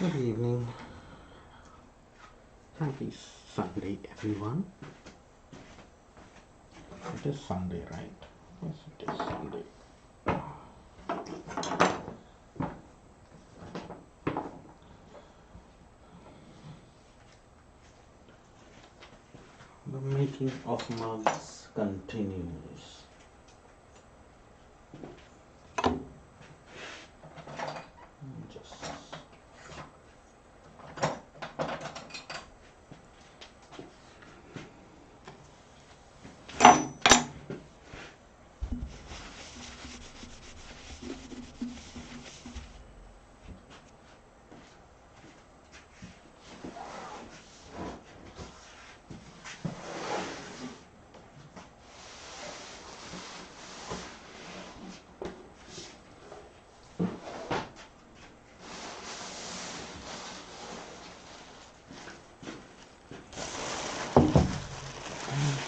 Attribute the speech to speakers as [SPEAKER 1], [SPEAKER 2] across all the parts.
[SPEAKER 1] Good evening. Happy Sunday, everyone. It is Sunday, right? Yes, it is Sunday. The making of mugs continues. Just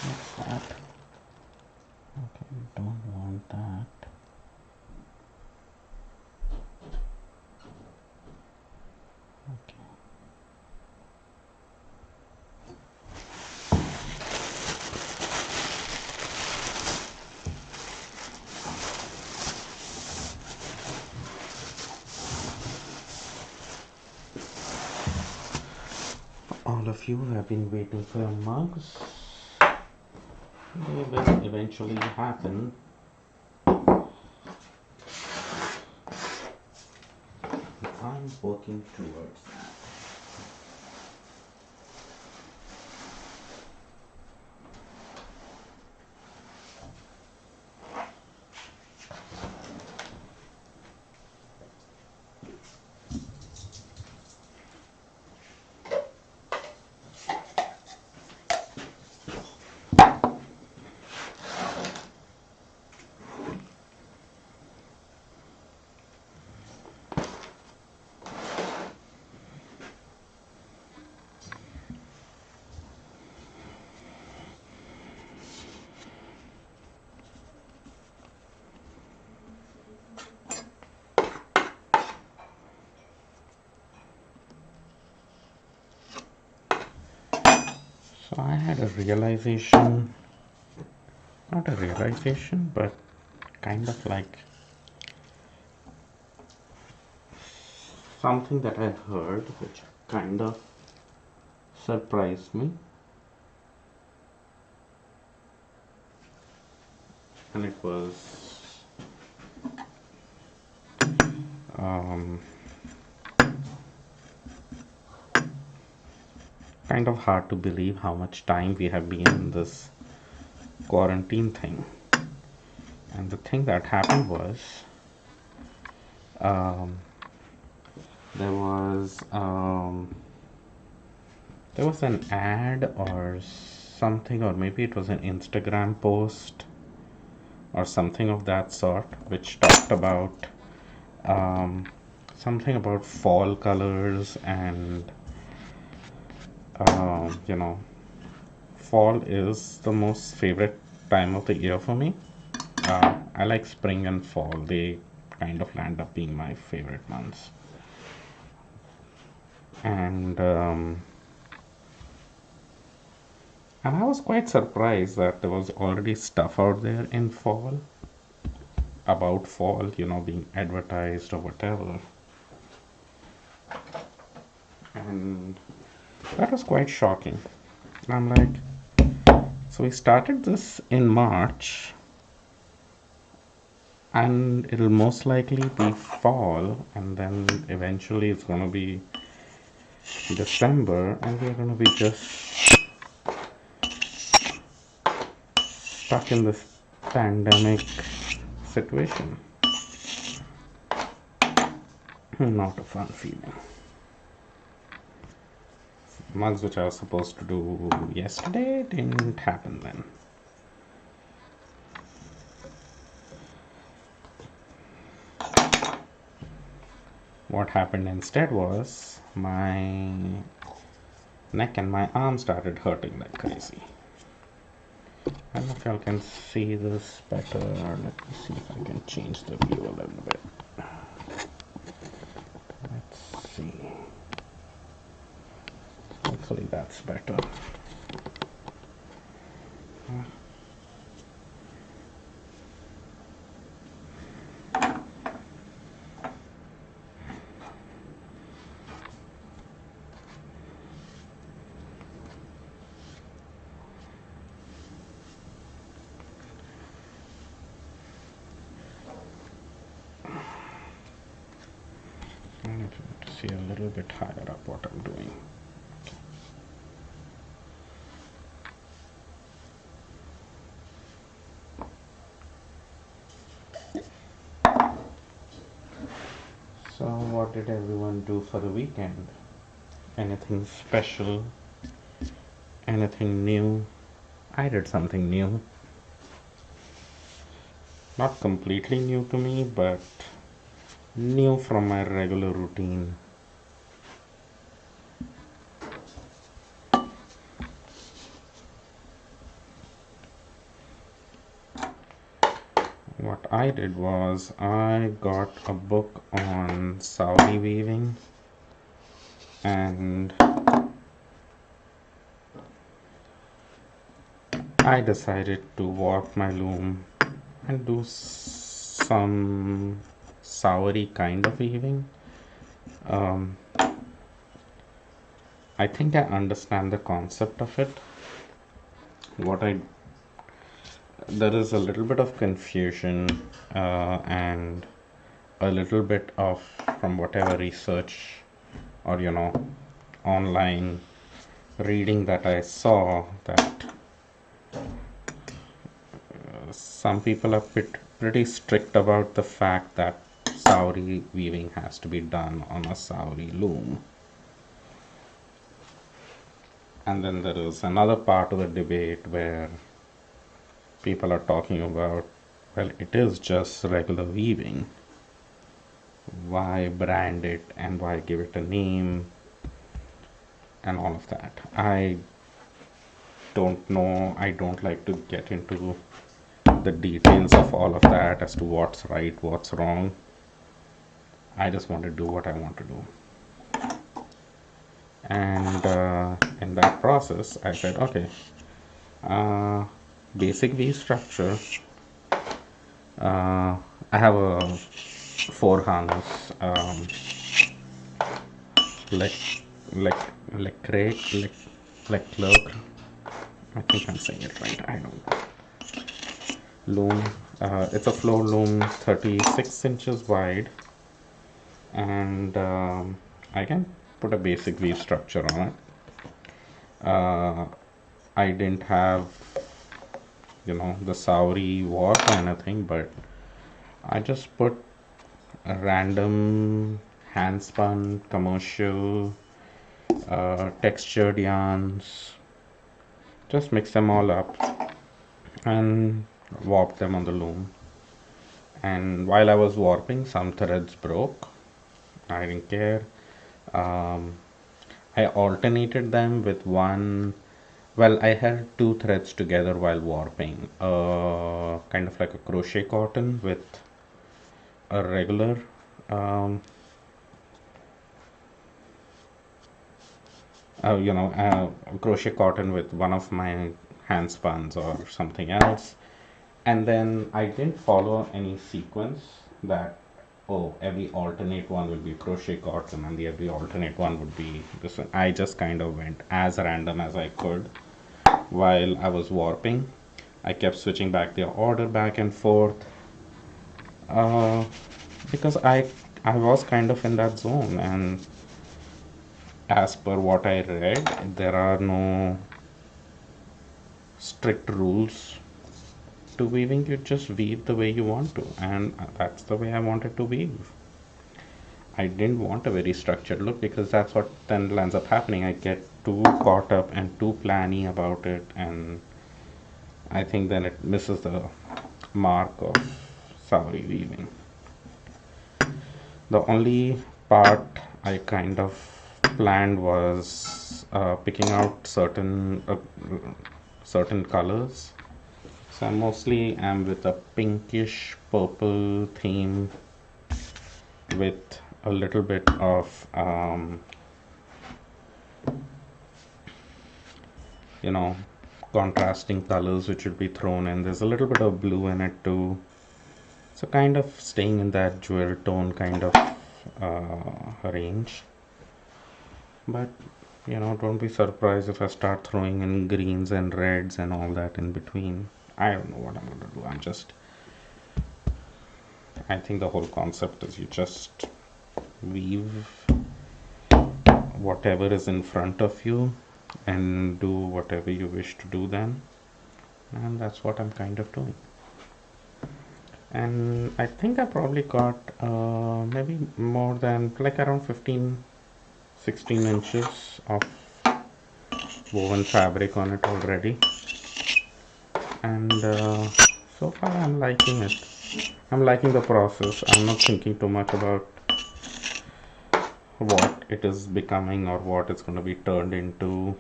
[SPEAKER 1] what's that? Okay, we don't want that. Okay. All of you have been waiting for your mugs. They will eventually happen. I'm working towards that. So I had a realization, not a realization, but kind of like something that I heard which kind of surprised me. And it was kind of hard to believe how much time we have been in this quarantine thing. And the thing that happened was there was an ad or something, or maybe it was an Instagram post or something of that sort, which talked about something about fall colors and fall is the most favorite time of the year for me. I like spring and fall. They kind of land up being my favorite months. And I was quite surprised that there was already stuff out there in fall about fall, being advertised or whatever. And that was quite shocking. I'm like, so we started this in March, and it'll most likely be fall, and then eventually it's going to be December, and we're going to be just stuck in this pandemic situation. Not a fun feeling. Mugs which I was supposed to do yesterday didn't happen then. What happened instead was my neck and my arm started hurting like crazy. I don't know if y'all can see this better. Let me see if I can change the view a little bit. Let's see. Hopefully that's better. I need to see a little bit higher up what I'm doing. So what did everyone do for the weekend? Anything special? Anything new? I did something new. Not completely new to me, but new from my regular routine. What I did was I got a book on Saudi weaving, and I decided to warp my loom and do some Saudi kind of weaving. I think I understand the concept of it. There is a little bit of confusion and a little bit of, from whatever research or online reading that I saw, that some people are pretty strict about the fact that Saudi weaving has to be done on a Saudi loom. And then there is another part of the debate where people are talking about, well, it is just regular weaving. Why brand it and why give it a name and all of that? I don't know. I don't like to get into the details of all of that as to what's right, what's wrong. I just want to do what I want to do. And in that process, I said, okay, basic V structure. I have a 4 harness, Leclerc. I think I'm saying it right. I don't know. Loom. It's a floor loom, 36 inches wide, and I can put a basic V structure on it. I didn't have, the Saudi warp or anything, but I just put a random hand spun commercial textured yarns, just mix them all up and warp them on the loom. And while I was warping, some threads broke. I didn't care. I alternated them with one. Well, I held 2 threads together while warping, kind of like a crochet cotton with a regular crochet cotton with one of my hand spuns or something else. And then I didn't follow any sequence that, oh, every alternate one will be crochet cotton and the every alternate one would be this one. I just kind of went as random as I could while I was warping. I kept switching back the order back and forth because I was kind of in that zone, and as per what I read, there are no strict rules to weaving. You just weave the way you want to, and that's the way I wanted to weave. I didn't want a very structured look, because that's what then ends up happening. I get too caught up and too planny about it, and I think then it misses the mark of Saudi weaving. The only part I kind of planned was picking out certain colors. So I mostly am with a pinkish purple theme with a little bit of you know, contrasting colors which would be thrown in. There's a little bit of blue in it too. So kind of staying in that jewel tone kind of range. But don't be surprised if I start throwing in greens and reds and all that in between. I don't know what I'm gonna do. I think the whole concept is you just weave whatever is in front of you and do whatever you wish to do then. And that's what I'm kind of doing. And I think I probably got maybe more than like around 15-16 inches of woven fabric on it already, and so far I'm liking it. I'm liking the process. I'm not thinking too much about what it is becoming or what it's going to be turned into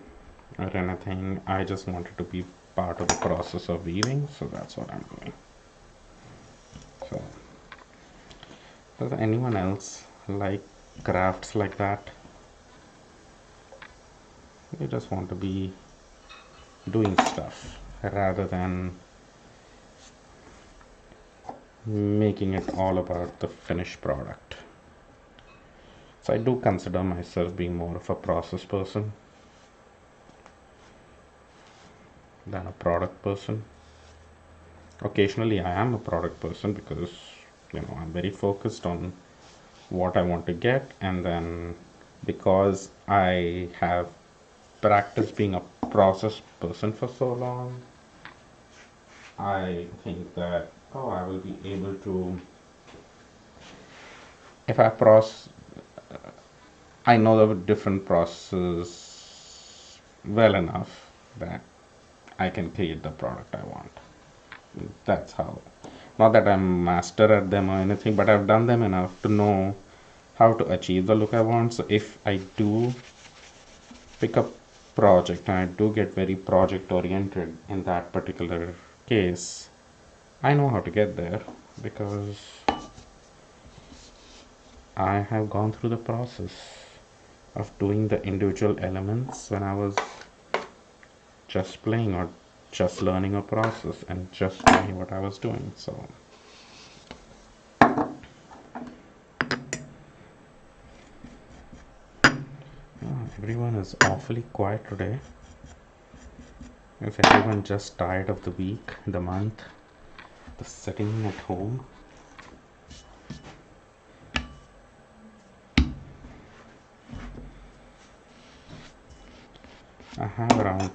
[SPEAKER 1] or anything. I just wanted to be part of the process of weaving, so that's what I'm doing. So does anyone else like crafts like that? You just want to be doing stuff rather than making it all about the finished product. So I do consider myself being more of a process person than a product person. Occasionally I am a product person because I'm very focused on what I want to get, and then because I have practiced being a process person for so long, I think that I will be able to, if I process, I know the different processes well enough that I can create the product I want. That's how. Not that I'm master at them or anything, but I've done them enough to know how to achieve the look I want. So if I do pick up project and I do get very project oriented in that particular case, I know how to get there because I have gone through the process of doing the individual elements when I was just playing or just learning a process and just knowing what I was doing. So everyone is awfully quiet today. Is everyone just tired of the week, the month, the sitting at home? I have around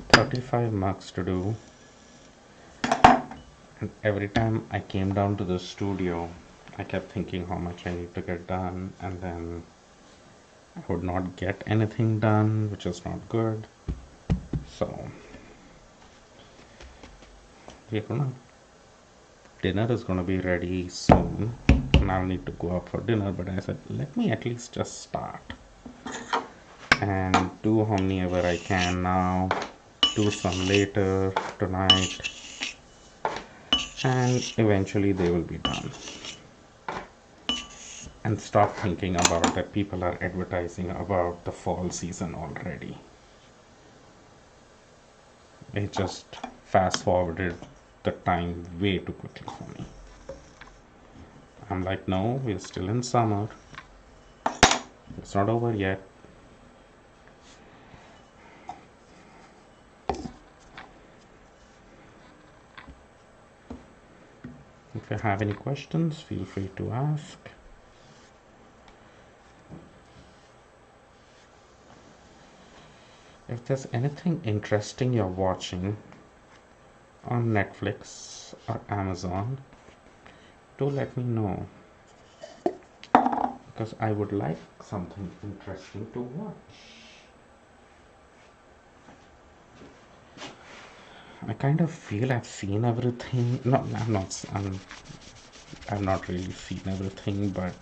[SPEAKER 1] 35 mugs to do, and every time I came down to the studio I kept thinking how much I need to get done, and then I would not get anything done, which is not good. So dinner is gonna be ready soon and I'll need to go out for dinner, but I said let me at least just start and do how many ever I can now, do some later tonight, and eventually they will be done. And stop thinking about that people are advertising about the fall season already. It just fast forwarded the time way too quickly for me. I'm like, no, we're still in summer. It's not over yet. If you have any questions, feel free to ask. If there's anything interesting you're watching on Netflix or Amazon, do let me know, because I would like something interesting to watch. I kind of feel I've seen everything. No, I've not really seen everything, but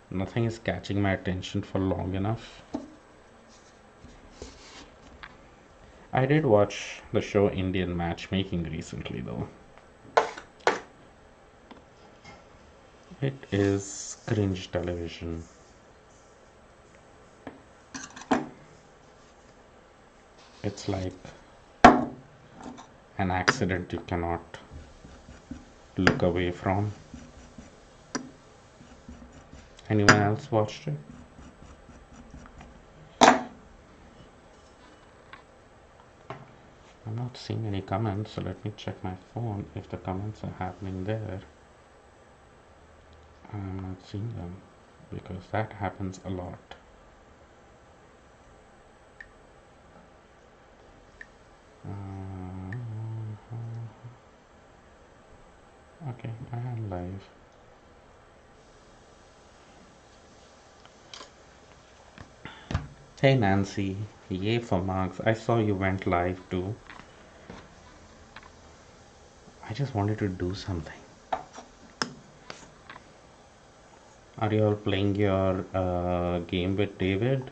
[SPEAKER 1] nothing is catching my attention for long enough. I did watch the show Indian Matchmaking recently, though. It is cringe television. It's like an accident you cannot look away from. Anyone else watched it? I'm not seeing any comments, so let me check my phone if the comments are happening there. I'm not seeing them because that happens a lot. Okay, I am live. Hey Nancy, yay for Mugs. I saw you went live too. I just wanted to do something. Are you all playing your game with David?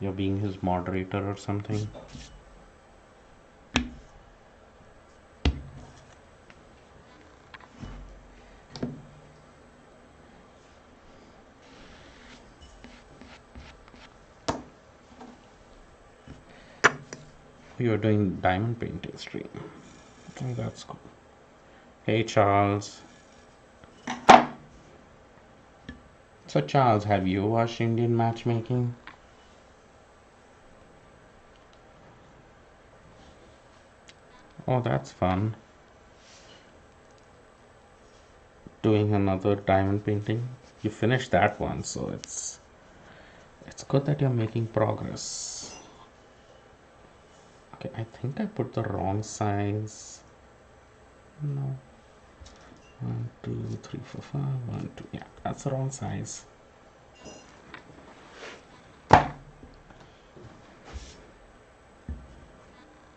[SPEAKER 1] You're being his moderator or something? You're doing diamond painting stream. Oh, that's cool. Hey Charles. So Charles, have you watched Indian matchmaking? Oh, that's fun. Doing another diamond painting. You finished that one, so it's good that you're making progress. Okay, I think I put the wrong size. No. 1, 2, 3, 4, 5. 1, 2. Yeah, that's the wrong size.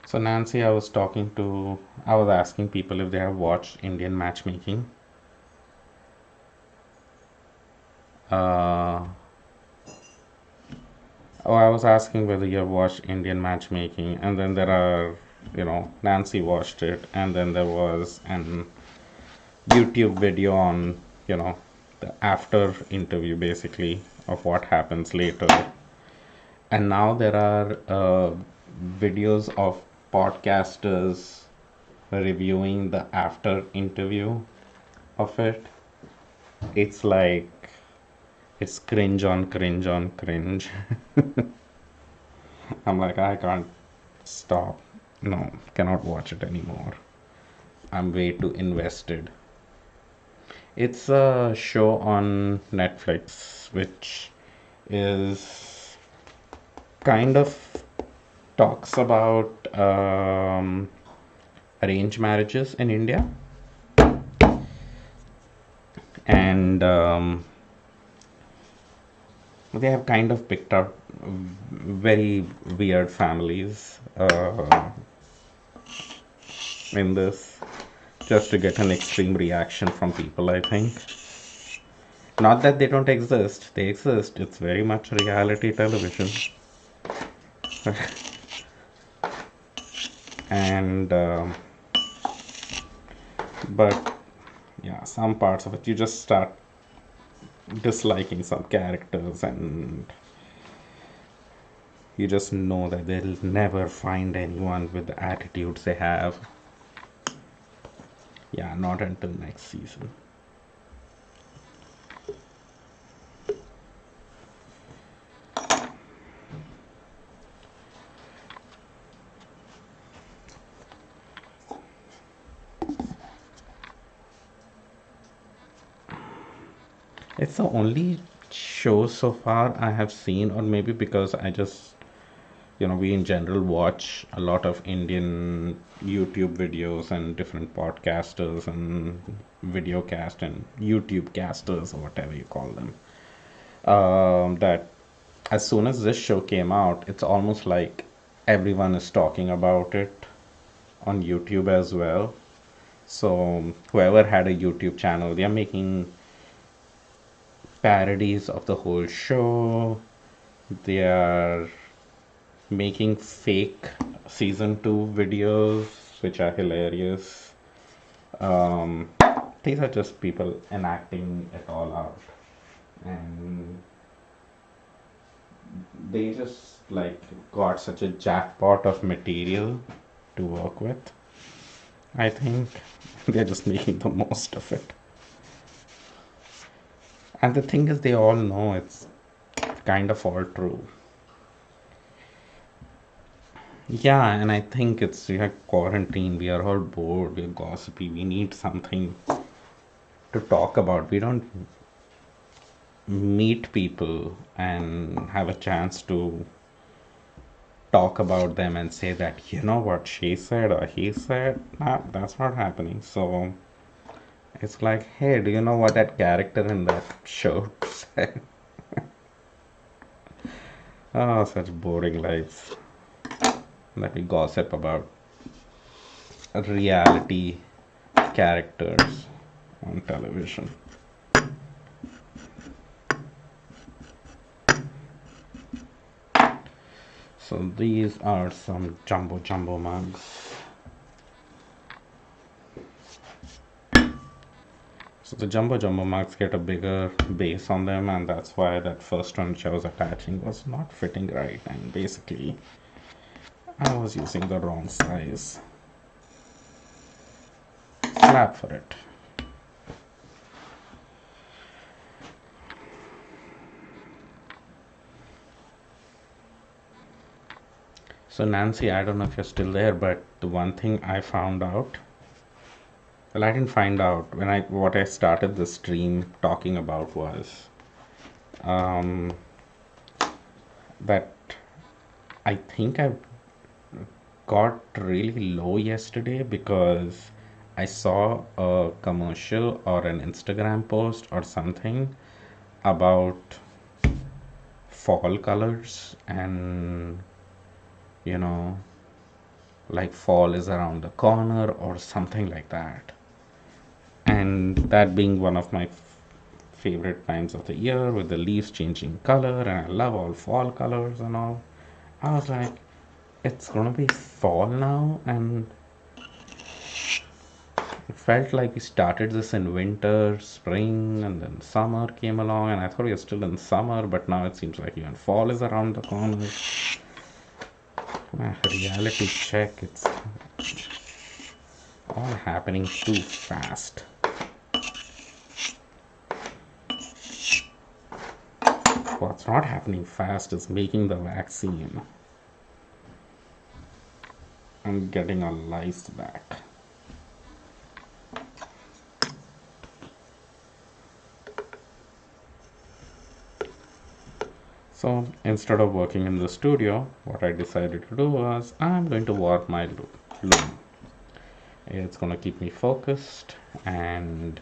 [SPEAKER 1] So Nancy, I was asking people if they have watched Indian matchmaking. I was asking whether you have watched Indian matchmaking, and then there are, Nancy watched it, and then there was an YouTube video on, the after interview basically of what happens later. And now there are videos of podcasters reviewing the after interview of it. It's like, it's cringe on cringe on cringe. I'm like, I can't stop. No, cannot watch it anymore. I'm way too invested. It's a show on Netflix, which is kind of talks about arranged marriages in India. And they have kind of picked up very weird families in this, just to get an extreme reaction from people, I think. Not that they don't exist, they exist. It's very much reality television. And but yeah, some parts of it you just start disliking some characters, and you just know that they'll never find anyone with the attitudes they have. Yeah, not until next season. It's the only show so far I have seen, or maybe because I just, we in general watch a lot of Indian YouTube videos and different podcasters and videocast and YouTube casters or whatever you call them. That as soon as this show came out, it's almost like everyone is talking about it on YouTube as well. So whoever had a YouTube channel, they are making parodies of the whole show. They are making fake season 2 videos, which are hilarious. These are just people enacting it all out. And they just like got such a jackpot of material to work with. I think they're just making the most of it. And the thing is, they all know it's kind of all true. Yeah, and I think it's quarantine. We are all bored. We're gossipy. We need something to talk about. We don't meet people and have a chance to talk about them and say that, you know what she said or he said. Nah, that's not happening. So it's like, hey, do you know what that character in that show said? Oh, such boring lives that we gossip about reality characters on television. So these are some jumbo mugs. So the jumbo mugs get a bigger base on them, and that's why that first one which I was attaching was not fitting right, and basically I was using the wrong size slab for it. So Nancy, I don't know if you're still there, but the one thing I found out, well, I didn't find out when what I started the stream talking about was um, that I think I got really low yesterday because I saw a commercial or an Instagram post or something about fall colors, and you know, like fall is around the corner or something like that. And that being one of my favorite times of the year with the leaves changing color, and I love all fall colors and all. I was like, it's gonna be fall now, and it felt like we started this in winter, spring, and then summer came along, and I thought we were still in summer, but now it seems like even fall is around the corner. Reality check, it's all happening too fast. What's not happening fast is making the vaccine. I'm getting a lice back. So instead of working in the studio, what I decided to do was I'm going to warp my loom. It's going to keep me focused, and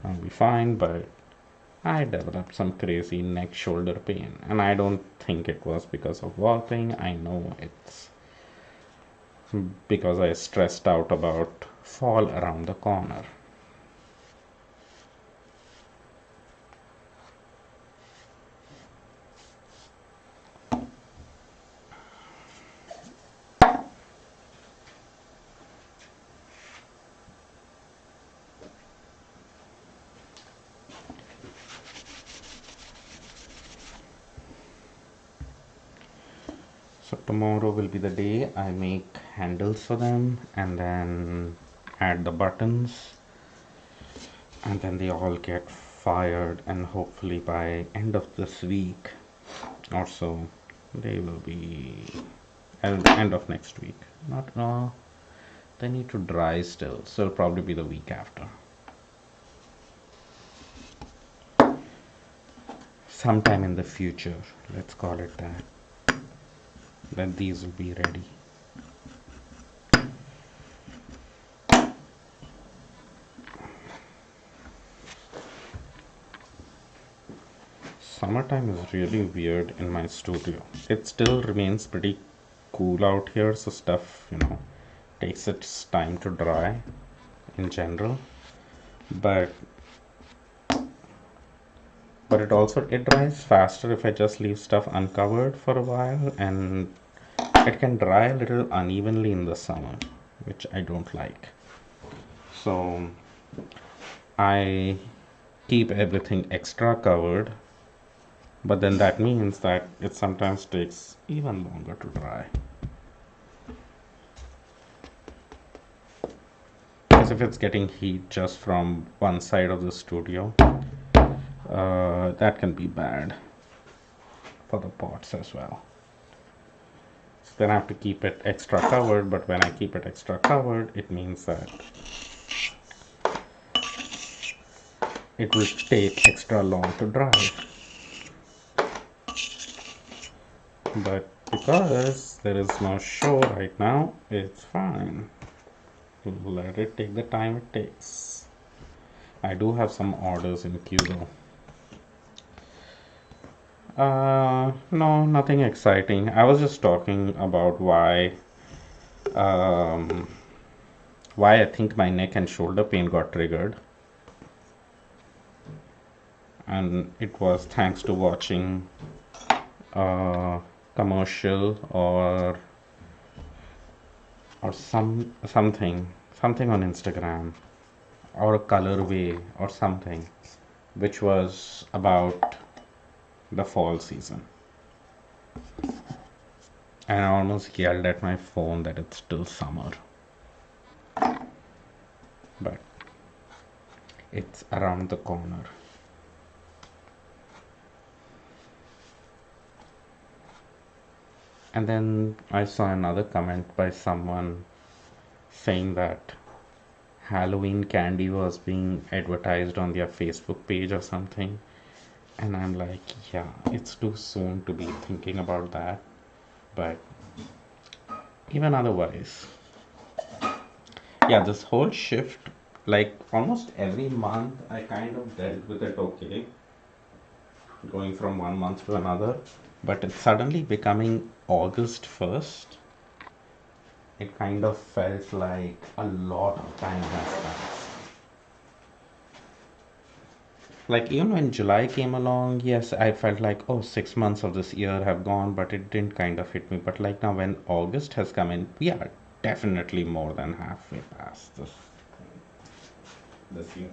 [SPEAKER 1] I'll be fine, but I developed some crazy neck shoulder pain, and I don't think it was because of warping. I know it's because I stressed out about fall around the corner. So tomorrow will be the day I make handles for them and then add the buttons, and then they all get fired, and hopefully by end of this week or so they will be end of next week. Not no, they need to dry still, so it'll probably be the week after. Sometime in the future, let's call it that. Then these will be ready. Summertime is really weird in my studio. It still remains pretty cool out here, so stuff, takes its time to dry in general. But it dries faster if I just leave stuff uncovered for a while, and it can dry a little unevenly in the summer, which I don't like. So I keep everything extra covered, but then that means that it sometimes takes even longer to dry. Because if it's getting heat just from one side of the studio, that can be bad for the pots as well. So then I have to keep it extra covered, but when I keep it extra covered, it means that it will take extra long to dry. But because there is no show right now, it's fine. Let it take the time it takes. I do have some orders in queue though. No, nothing exciting. I was just talking about um, why I think my neck and shoulder pain got triggered. And it was thanks to watching a commercial or something on Instagram, or a colorway or something, which was about the fall season. And I almost yelled at my phone that it's still summer. But it's around the corner. And then I saw another comment by someone saying that Halloween candy was being advertised on their Facebook page or something. And I'm like, yeah, it's too soon to be thinking about that. But even otherwise, yeah, this whole shift, like almost every month, I kind of dealt with it okay, going from one month to another. But it's suddenly becoming August 1st. It kind of felt like a lot of time has passed. Like even when July came along, yes, I felt like, oh, 6 months of this year have gone, but it didn't kind of hit me. But like now, when August has come in, we are definitely more than halfway past this year.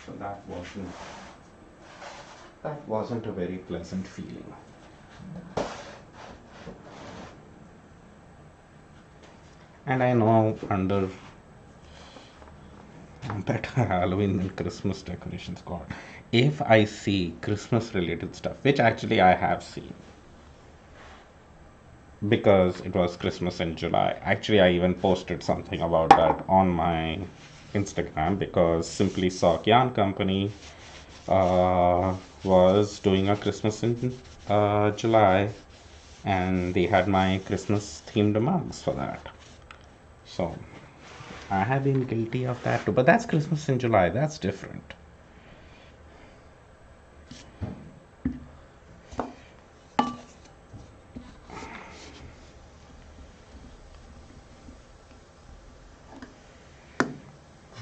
[SPEAKER 1] So that wasn't a very pleasant feeling. And I know under better Halloween than Christmas decorations, God. If I see Christmas related stuff, which actually I have seen, because it was Christmas in July. Actually, I even posted something about that on my Instagram because Simply Sock Yarn Company was doing a Christmas in July, and they had my Christmas themed mugs for that. So I have been guilty of that too, but that's Christmas in July, that's different.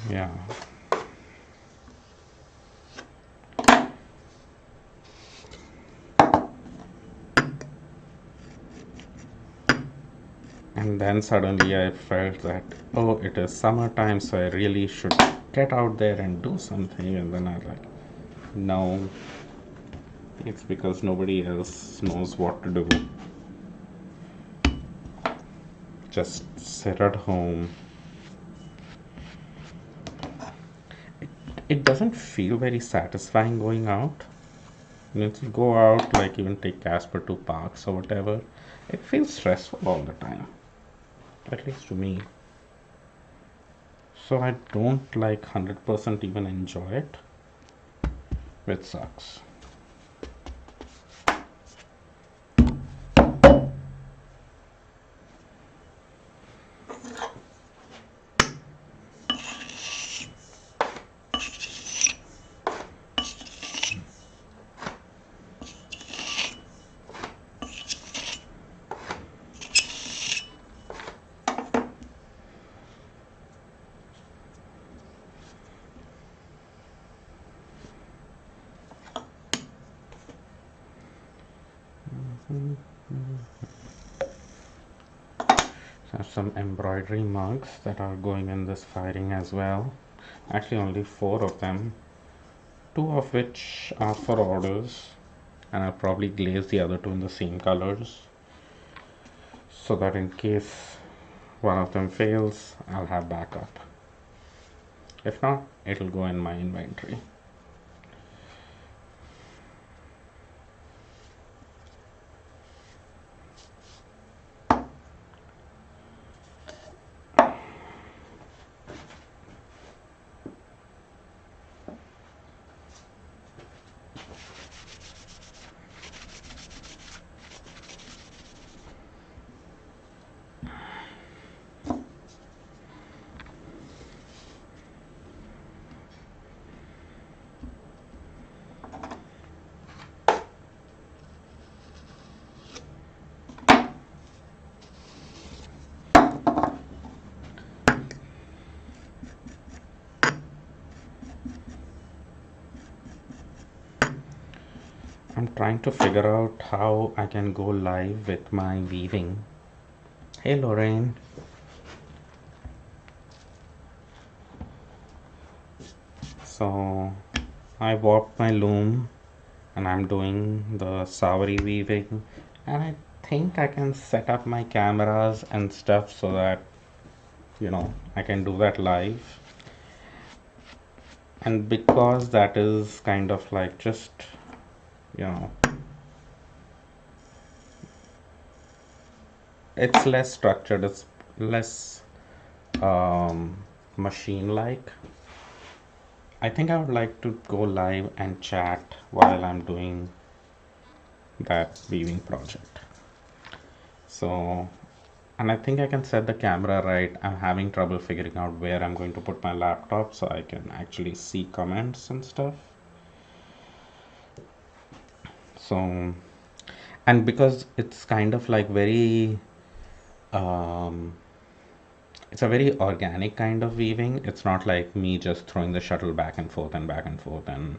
[SPEAKER 1] Yeah. And then suddenly I felt that, oh, it is summertime, so I really should get out there and do something. And then I was like, no, it's because nobody else knows what to do. Just sit at home. It doesn't feel very satisfying going out. You know, to go out, like even take Casper to parks or whatever, it feels stressful all the time. At least to me. So I don't like 100% even enjoy it, which sucks. some embroidery mugs that are going in this firing as well. Actually only 4 of them, 2 of which are for orders, and I'll probably glaze the other 2 in the same colors so that in case one of them fails, I'll have backup. If not, it'll go in my inventory. I'm trying to figure out how I can go live with my weaving. Hey Lorraine. So I warped my loom and I'm doing the sari weaving, and I think I can set up my cameras and stuff so that I can do that live. And because that is kind of like just it's less structured, it's less machine like, I think I would like to go live and chat while I'm doing that weaving project. So, and I think I can set the camera right. I'm having trouble figuring out where I'm going to put my laptop so I can actually see comments and stuff. So, and because it's kind of like very it's a very organic kind of weaving. It's not like me just throwing the shuttle back and forth and back and forth and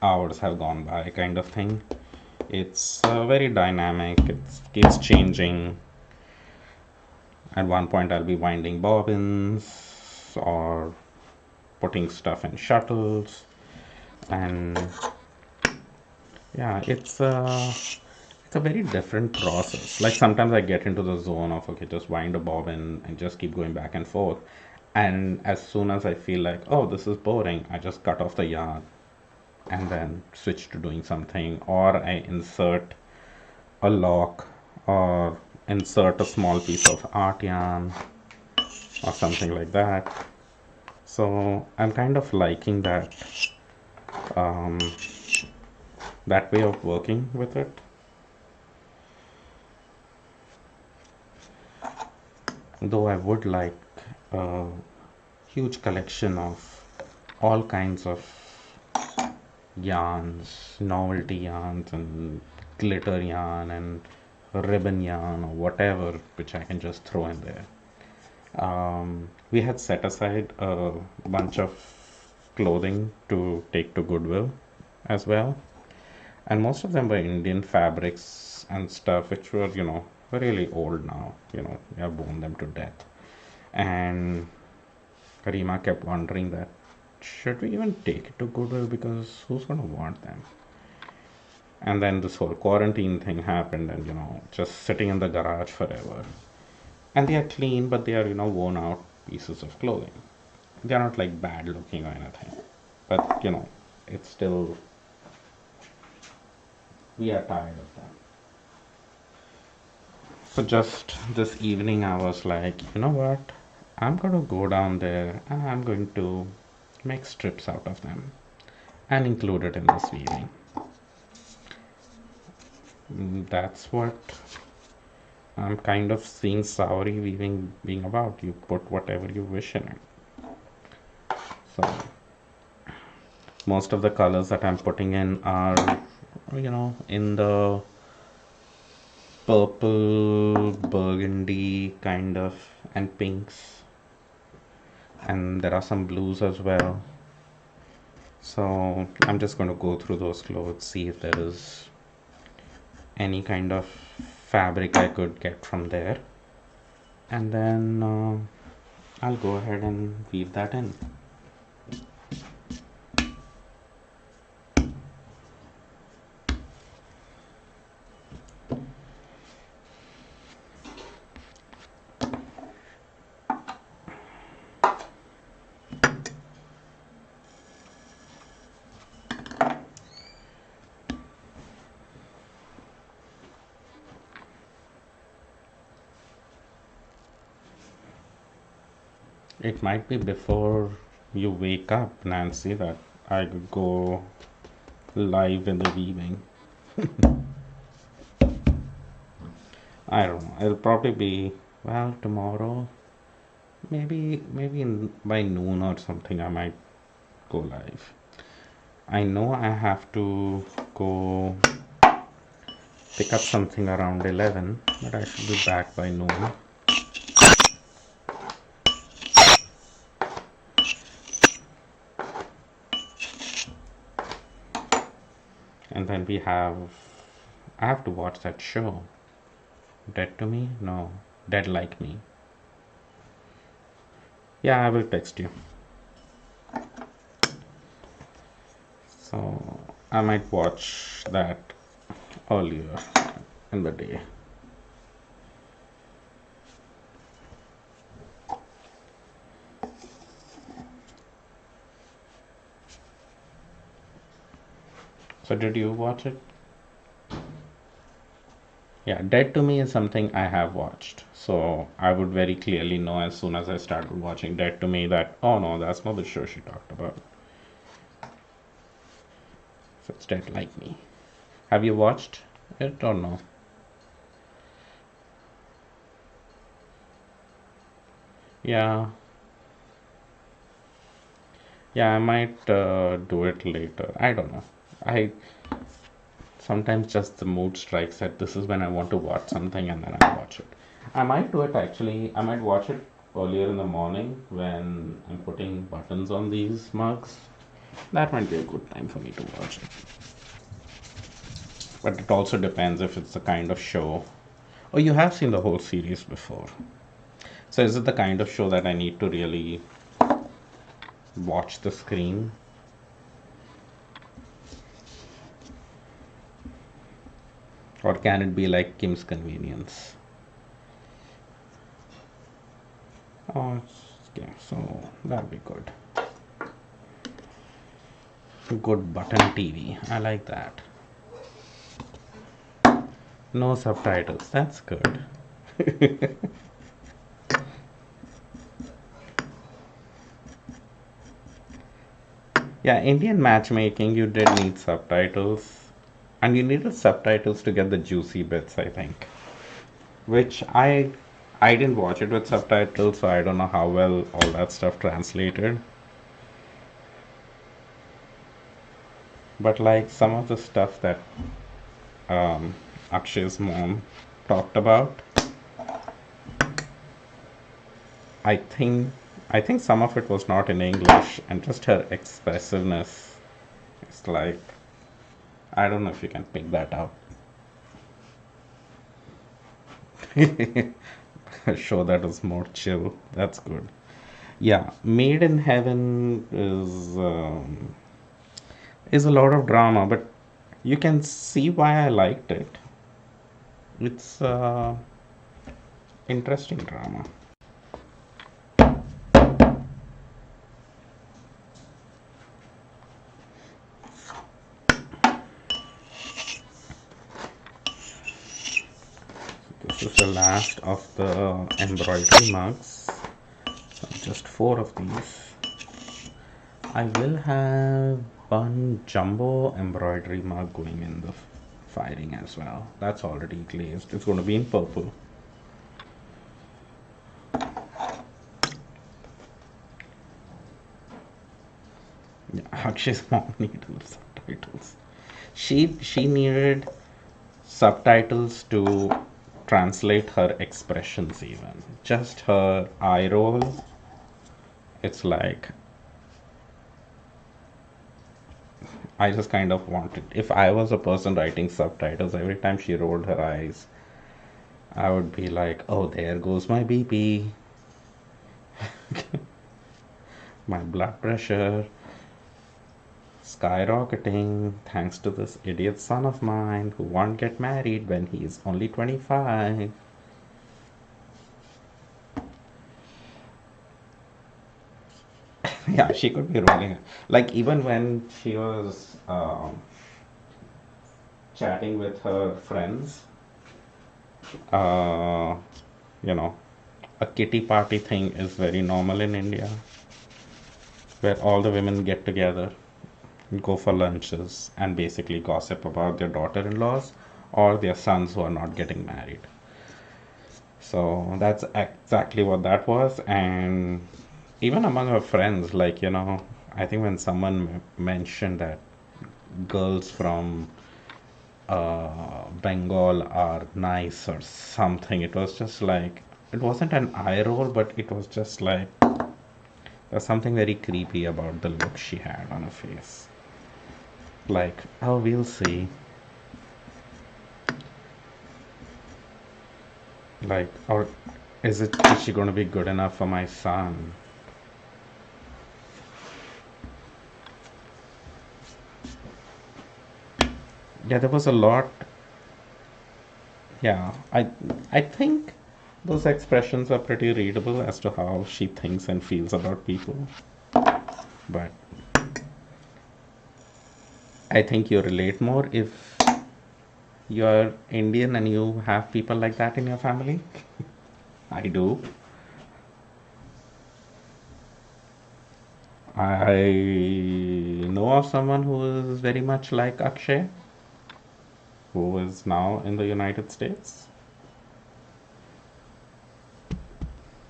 [SPEAKER 1] hours have gone by kind of thing. It's very dynamic. It keeps changing. At one point I'll be winding bobbins or putting stuff in shuttles, and yeah, it's a very different process. Like sometimes I get into the zone of okay, just wind a bobbin and just keep going back and forth. And as soon as I feel like, oh, this is boring, I just cut off the yarn and then switch to doing something, or I insert a lock or insert a small piece of art yarn or something like that. So I'm kind of liking um, that way of working with it. Though I would like a huge collection of all kinds of yarns, novelty yarns and glitter yarn and ribbon yarn or whatever, which I can just throw in there. We had set aside a bunch of clothing to take to Goodwill as well, and most of them were Indian fabrics and stuff, which were really old now. We have worn them to death. And Karima kept wondering that should we even take it to Goodwill, because who's gonna want them? And then this whole quarantine thing happened, and just sitting in the garage forever. And they are clean, but they are worn out pieces of clothing. They are not like bad looking or anything, but it's still, we are tired of them. So just this evening I was like, you know what, I'm gonna go down there and I'm going to make strips out of them and include it in this weaving. That's what I'm kind of seeing sari weaving being about. You put whatever you wish in it. So most of the colors that I'm putting in are in the purple, burgundy kind of, and pinks, and there are some blues as well. So I'm just going to go through those clothes, see if there is any kind of fabric I could get from there. and then I'll go ahead and weave that in. It might be before you wake up, Nancy, that I go live in the weaving. I don't know. It'll probably be, well, tomorrow. Maybe by noon or something I might go live. I know I have to go pick up something around 11, but I should be back by noon. And then I have to watch that show. Dead to Me? No. Dead Like Me. Yeah, I will text you. So I might watch that earlier in the day. So did you watch it? Yeah, Dead to Me is something I have watched. So I would very clearly know as soon as I started watching Dead to Me that, oh no, that's not the show she talked about. So it's Dead Like Me. Have you watched it or no? Yeah, yeah, I might do it later. I don't know. I sometimes just the mood strikes that this is when I want to watch something and then I watch it. I might do it actually. I might watch it earlier in the morning when I'm putting buttons on these mugs. That might be a good time for me to watch it. But it also depends if it's the kind of show. Oh, you have seen the whole series before. So is it the kind of show that I need to really watch the screen? Or can it be like Kim's Convenience? Oh, okay, so that'll be good. Good button TV. I like that. No subtitles. That's good. Yeah, Indian matchmaking, you did need subtitles. And you needed subtitles to get the juicy bits, I think. Which I didn't watch it with subtitles, so I don't know how well all that stuff translated. But like some of the stuff that um, Akshay's mom talked about, I think I think some of it was not in English, and just her expressiveness. It's like I don't know if you can pick that out. A show that is more chill. That's good. Yeah, Made in Heaven is a lot of drama, but you can see why I liked it. It's interesting drama. This is the last of the embroidery mugs. So just 4 of these. I will have one jumbo embroidery mug going in the firing as well. That's already glazed. It's going to be in purple. Yeah, Akshay's mom needed subtitles. She needed subtitles to translate her expressions even. Just her eye roll. It's like I just kind of wanted, if I was a person writing subtitles, every time she rolled her eyes, I would be like, oh, there goes my BP, my blood pressure skyrocketing thanks to this idiot son of mine who won't get married when he is only 25. Yeah, she could be rolling. Like, even when she was chatting with her friends, uh, you know, a kitty party thing is very normal in India, where all the women get together, go for lunches, and basically gossip about their daughter-in-laws or their sons who are not getting married. So that's exactly what that was. And even among her friends, like, I think when someone mentioned that girls from Bengal are nice or something, it was just like, it wasn't an eye roll, but it was just like, there's something very creepy about the look she had on her face. Like, oh, we'll see. Like, or is she going to be good enough for my son? Yeah, there was a lot. Yeah, I think those expressions are pretty readable as to how she thinks and feels about people. But I think you relate more if you're Indian and you have people like that in your family. I do. I know of someone who is very much like Akshay, who is now in the United States.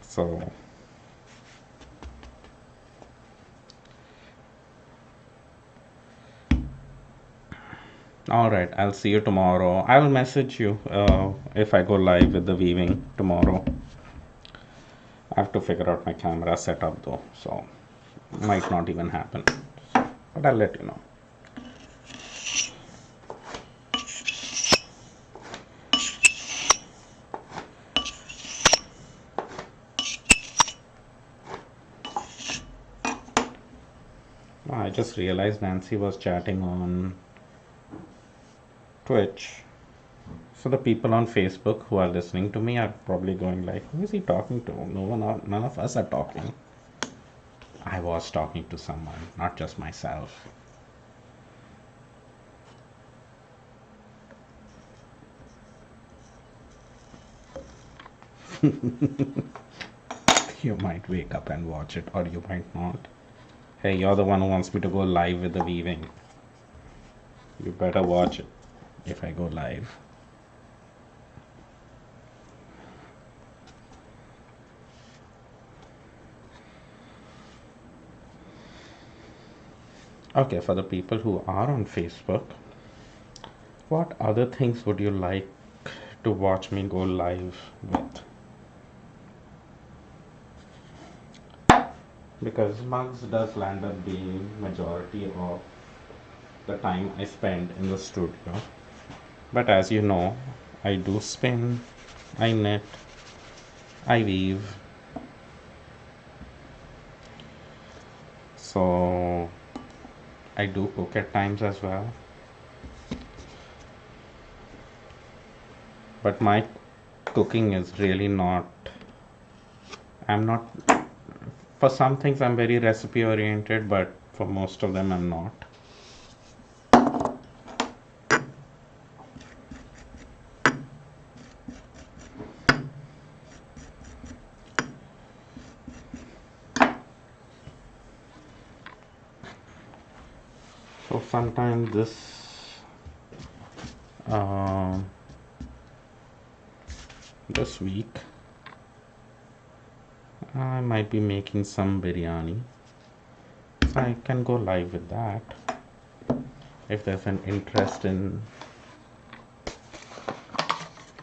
[SPEAKER 1] So, all right, I'll see you tomorrow. I will message you if I go live with the weaving tomorrow. I have to figure out my camera setup though, so might not even happen. But I'll let you know. I just realized Nancy was chatting on Twitch. So the people on Facebook who are listening to me are probably going like, who is he talking to? No one, none of us are talking. I was talking to someone, not just myself. You might wake up and watch it, or you might not. Hey, you're the one who wants me to go live with the weaving. You better watch it if I go live. Okay, for the people who are on Facebook, what other things would you like to watch me go live with? Because mugs does land up being majority of the time I spend in the studio. But as you know, I do spin, I knit, I weave. So I do cook at times as well. But my cooking is really not, I'm not, for some things I'm very recipe oriented, but for most of them I'm not. So sometimes uh, this week I might be making some biryani. So I can go live with that if there's an interest in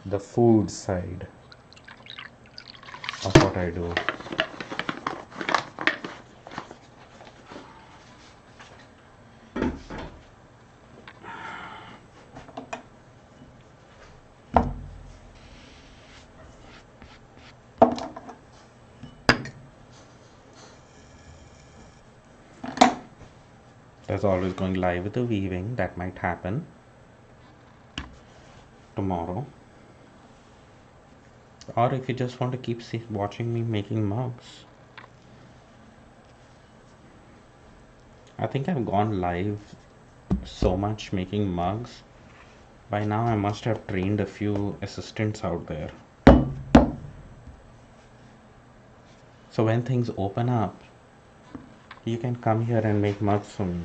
[SPEAKER 1] the food side of what I do. There's always going live with the weaving. That might happen tomorrow. Or if you just want to keep watching me making mugs. I think I've gone live so much making mugs. By now I must have trained a few assistants out there. So when things open up, you can come here and make mugs for me.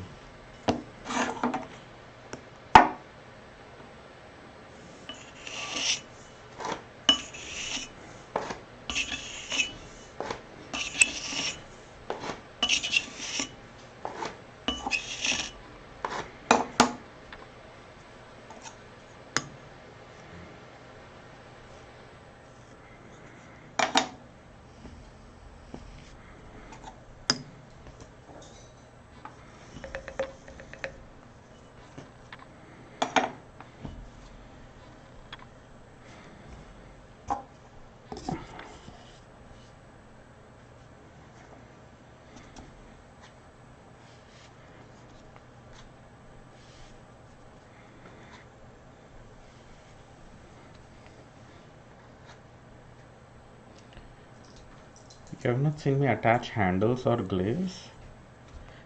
[SPEAKER 1] You have not seen me attach handles or glaze?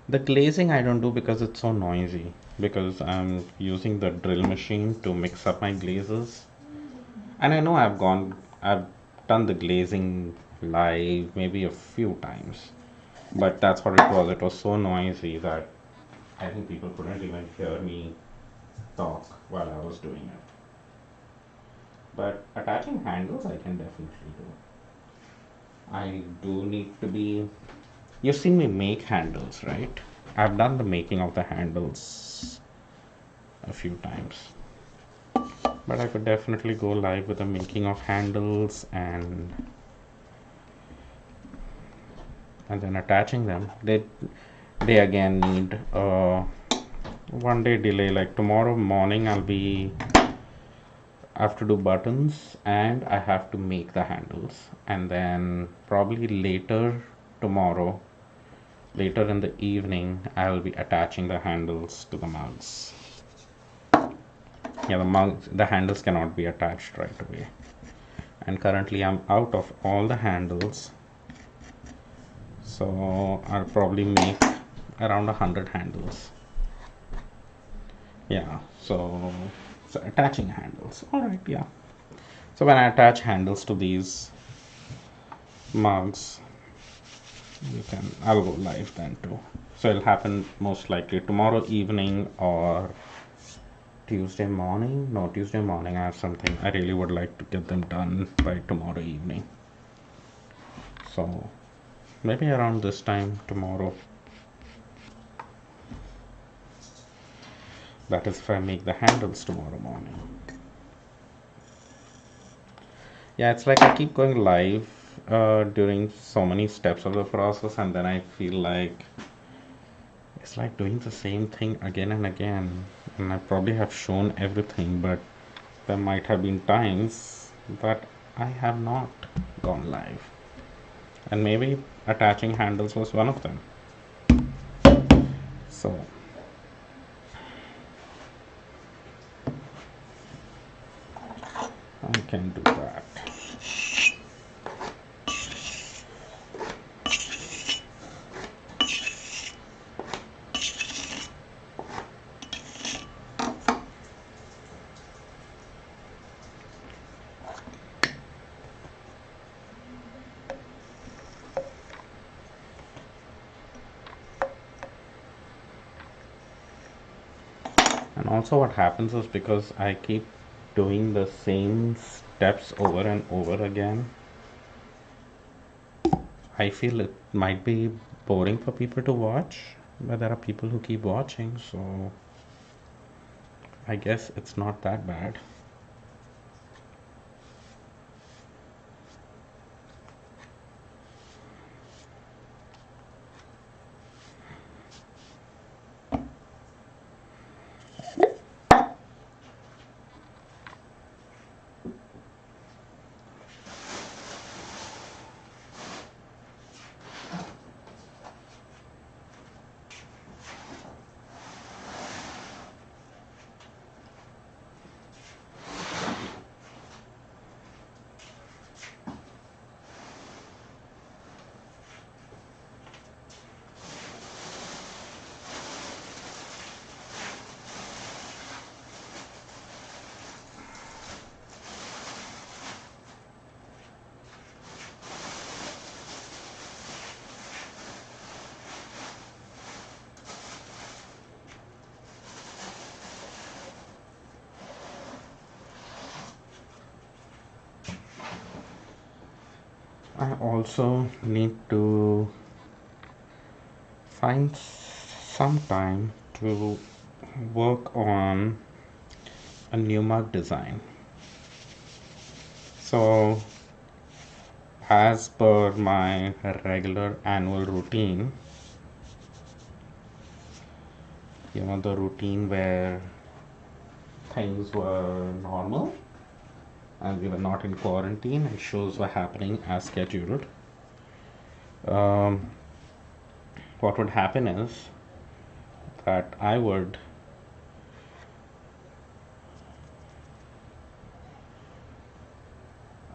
[SPEAKER 1] The glazing I don't do because it's so noisy. Because I'm using the drill machine to mix up my glazes. And I know I've done the glazing live maybe a few times. But that's what it was. It was so noisy that I think people couldn't even hear me talk while I was doing it. But attaching handles I can definitely do. I do need to be. You've seen me make handles, right? I've done the making of the handles a few times. But I could definitely go live with the making of handles and then attaching them. They again need a 1 day delay. Like tomorrow morning I have to do buttons and I have to make the handles, and then probably tomorrow later in the evening I will be attaching the handles to the mugs. Yeah, the handles cannot be attached right away, and currently I'm out of all the handles, so I'll probably make around 100 handles. Yeah, so attaching handles. All right, yeah. So when I attach handles to these mugs, I'll go live then too. So it'll happen most likely tomorrow evening or Tuesday morning. No, Tuesday morning I have something. I really would like to get them done by tomorrow evening. So maybe around this time tomorrow. That is if I make the handles tomorrow morning. Yeah, it's like I keep going live during so many steps of the process, and then I feel like it's like doing the same thing again and again. And I probably have shown everything, but there might have been times that I have not gone live. And maybe attaching handles was one of them. So I can do that. And also what happens is because I keep doing the same steps over and over again, I feel it might be boring for people to watch, but there are people who keep watching, so I guess it's not that bad. I also need to find some time to work on a new mug design. So, as per my regular annual routine, the routine where things were normal and we were not in quarantine and shows were happening as scheduled. Um, what would happen is that I would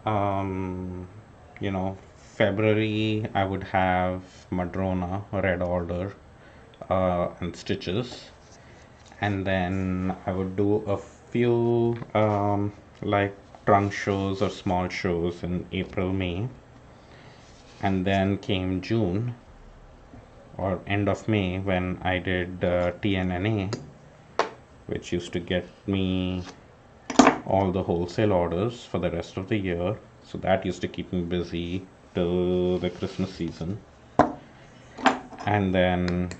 [SPEAKER 1] um, February I would have Madrona red order and stitches, and then I would do a few like trunk shows or small shows in April, May, and then came June or end of May when I did TNNA, which used to get me all the wholesale orders for the rest of the year. So that used to keep me busy till the Christmas season. And then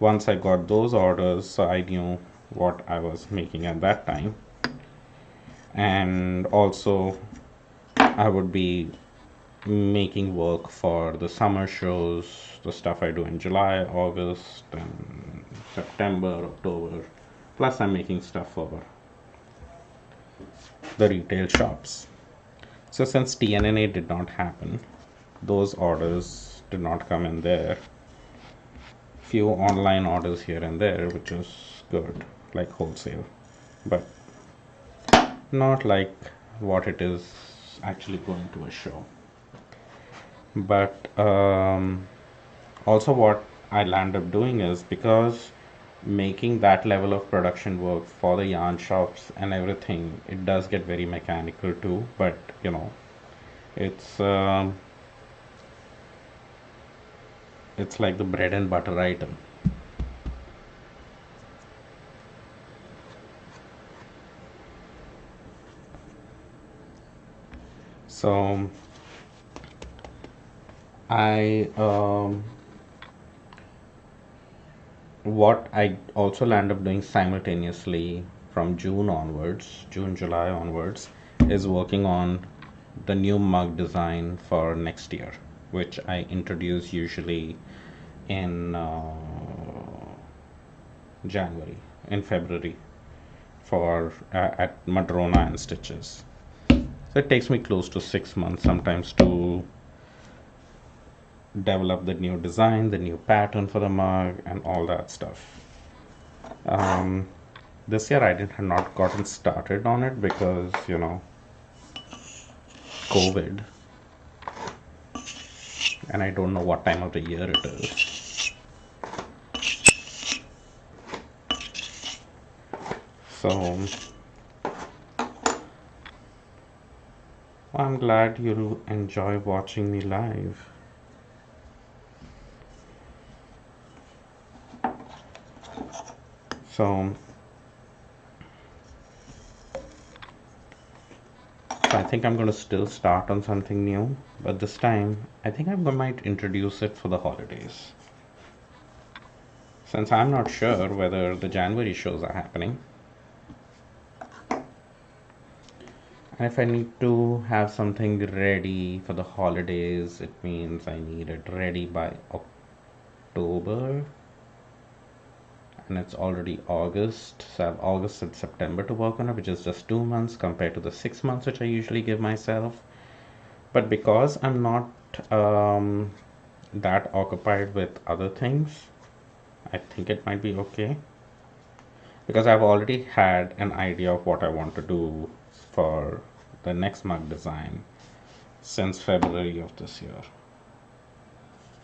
[SPEAKER 1] once I got those orders, so I knew what I was making at that time. And also, I would be making work for the summer shows, the stuff I do in July, August, and September, October. Plus, I'm making stuff for the retail shops. So, since TNNA did not happen, those orders did not come in there. Few online orders here and there, which is good, like wholesale, but not like what it is actually going to a show. But also, what I'll end up doing is because making that level of production work for the yarn shops and everything, it does get very mechanical too. But it's it's like the bread and butter item. So I what I also land up doing simultaneously from June onwards, June, July onwards, is working on the new mug design for next year, which I introduce usually in January, in February for at Madrona and Stitches. So it takes me close to 6 months sometimes to develop the new design, the new pattern for the mug, and all that stuff. Um, this year I did have not gotten started on it because COVID, and I don't know what time of the year it is. So I'm glad you enjoy watching me live. So I think I'm going to still start on something new, but this time I think I might introduce it for the holidays. Since I'm not sure whether the January shows are happening, and if I need to have something ready for the holidays, it means I need it ready by October, and it's already August, so I have August and September to work on it, which is just 2 months compared to the 6 months which I usually give myself. But because I'm not that occupied with other things, I think it might be okay. Because I've already had an idea of what I want to do for the next mug design since February of this year.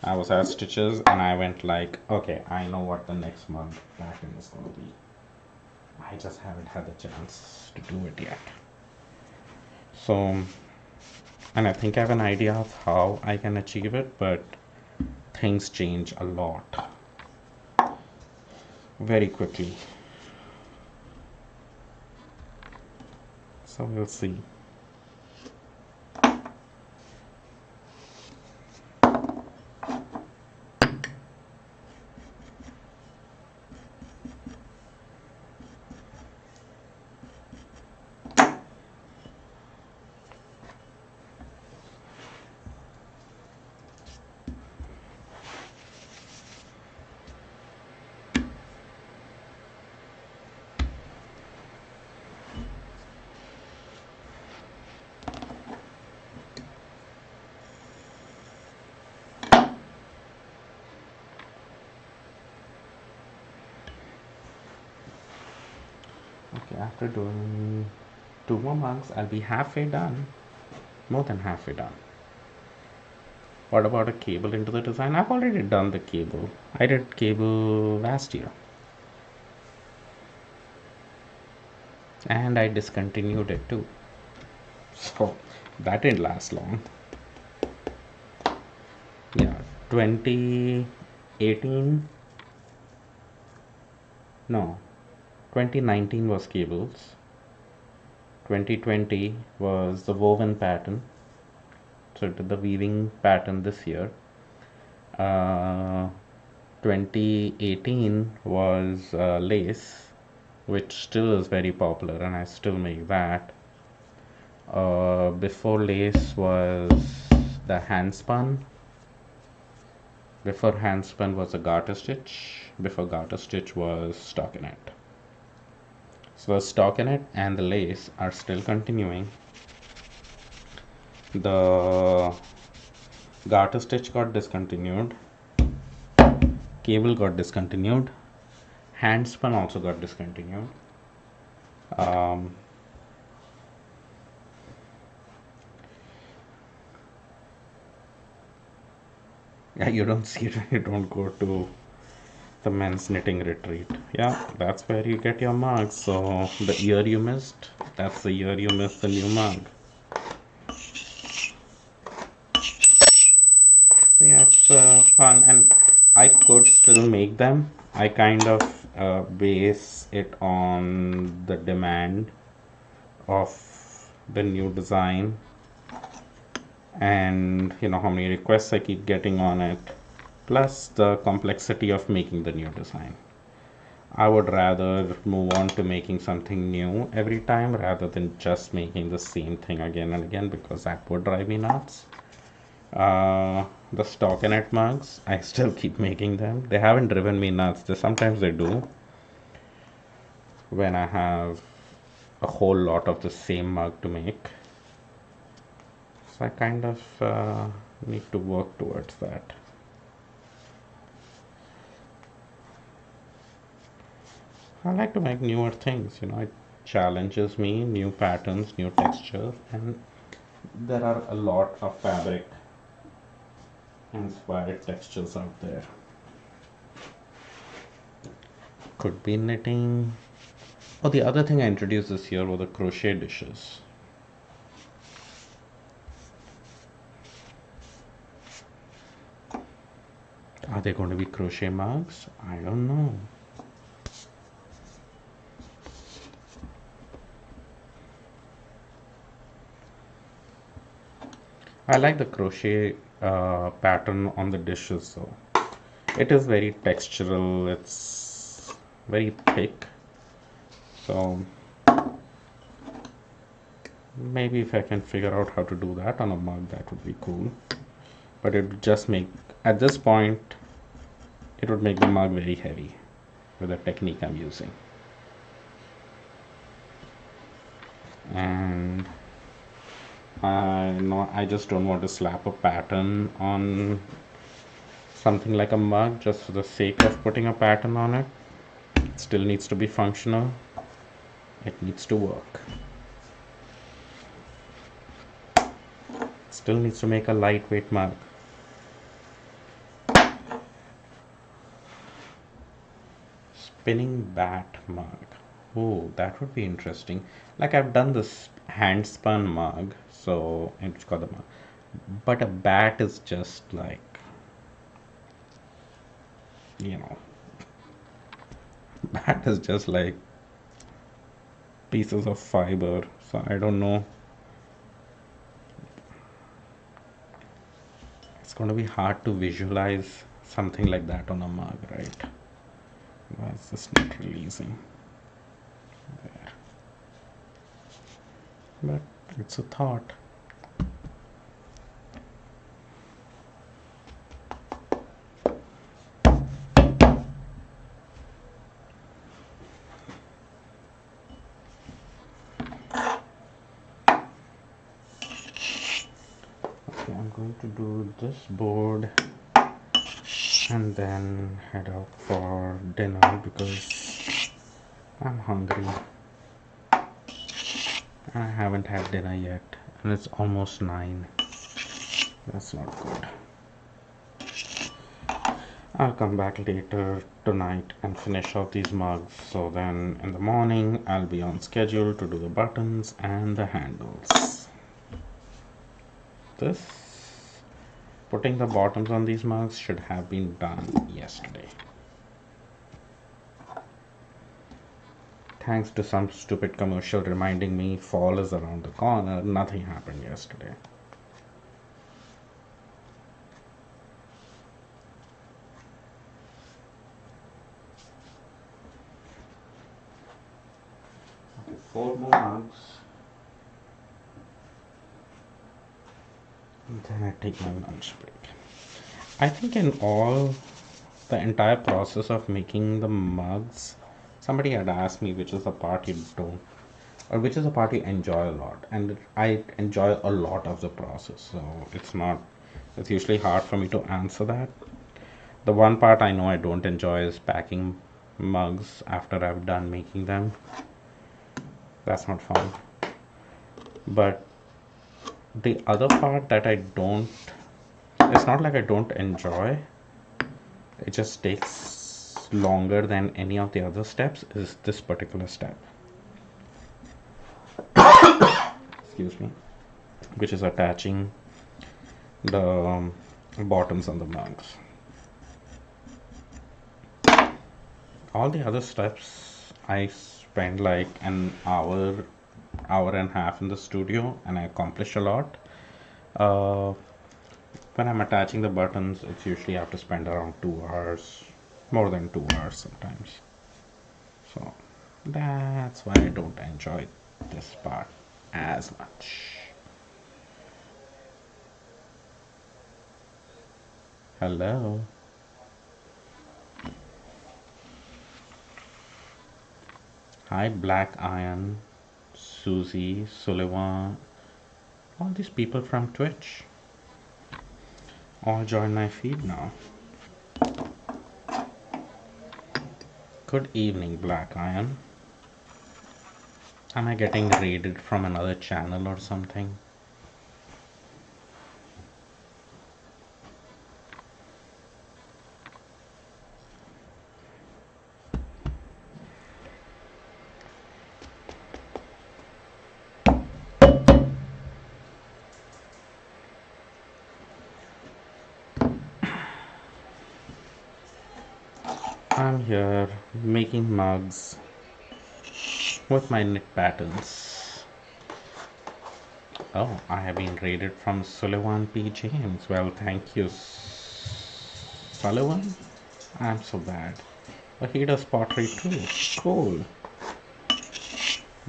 [SPEAKER 1] I was at Stitches and I went like, okay, I know what the next mug pattern is going to be. I just haven't had the chance to do it yet. So, and I think I have an idea of how I can achieve it, but things change a lot very quickly. So we'll see. Okay, after doing 2 more mugs, I'll be halfway done. More than halfway done. What about a cable into the design? I've already done the cable. I did cable last year. And I discontinued it too. So that didn't last long. Yeah, 2018. No, 2019 was cables. 2020 was the woven pattern. So I did the weaving pattern this year. Uh, 2018 was lace, which still is very popular, and I still make that. Before lace was the handspun. Before handspun was a garter stitch. Before garter stitch was stockinette. So the stockinette and the lace are still continuing. The garter stitch got discontinued. Cable got discontinued. Handspun also got discontinued. Um, yeah, you don't see it when you don't go to the men's knitting retreat. Yeah, that's where you get your mugs. So the year you missed, that's the year you missed the new mug. So yeah, it's fun, and I could still make them. I kind of base it on the demand of the new design, and how many requests I keep getting on it, plus the complexity of making the new design. I would rather move on to making something new every time rather than just making the same thing again and again, because that would drive me nuts. The stockinette mugs, I still keep making them. They haven't driven me nuts. Sometimes they do when I have a whole lot of the same mug to make. So I kind of need to work towards that. I like to make newer things, it challenges me, new patterns, new texture, and there are a lot of fabric inspired textures out there. Could be knitting. Oh, the other thing I introduced this year were the crochet dishes. Are they going to be crochet mugs? I don't know. I like the crochet pattern on the dishes though. It is very textural, it's very thick. So maybe if I can figure out how to do that on a mug, that would be cool. But it would just make, at this point, it would make the mug very heavy with the technique I'm using. And I just don't want to slap a pattern on something like a mug just for the sake of putting a pattern on it. It still needs to be functional. It needs to work. It still needs to make a lightweight mug. Spinning bat mug. Oh, that would be interesting. Like I've done this hand spun mug, so it's got the mug. But a bat is just like, bat is just like pieces of fiber. So I don't know. It's going to be hard to visualize something like that on a mug, right? Why is this not releasing? There. But it's a thought. Okay, I'm going to do this board and then head out for dinner because I'm hungry. I haven't had dinner yet, and it's almost 9. That's not good. I'll come back later tonight and finish off these mugs, so then in the morning I'll be on schedule to do the buttons and the handles. This, putting the bottoms on these mugs should have been done yesterday. Thanks to some stupid commercial reminding me fall is around the corner, nothing happened yesterday. Okay, 4 more mugs. And then I take my lunch break. I think in all, the entire process of making the mugs, somebody had asked me which is the part you don't, or which is the part you enjoy a lot, and I enjoy a lot of the process, so it's usually hard for me to answer that. The one part I know I don't enjoy is packing mugs after I've done making them. That's not fun. But the other part that I don't, it's not like I don't enjoy, it just takes longer than any of the other steps, is this particular step. Excuse me. Which is attaching the bottoms on the mugs. All the other steps I spend like an hour and a half in the studio, and I accomplish a lot. When I'm attaching the buttons, it's usually I have to spend around 2 hours, more than 2 hours sometimes. So that's why I don't enjoy this part as much. Hello. Hi, Black Iron, Susie, Sullivan, all these people from Twitch all join my feed now. Good evening, Black Iron. Am I getting raided from another channel or something? I'm here making mugs with my knit patterns. Oh, I have been raided from Sullivan P. James. Well, thank you, Sullivan. I'm so bad. But he does pottery too. Cool.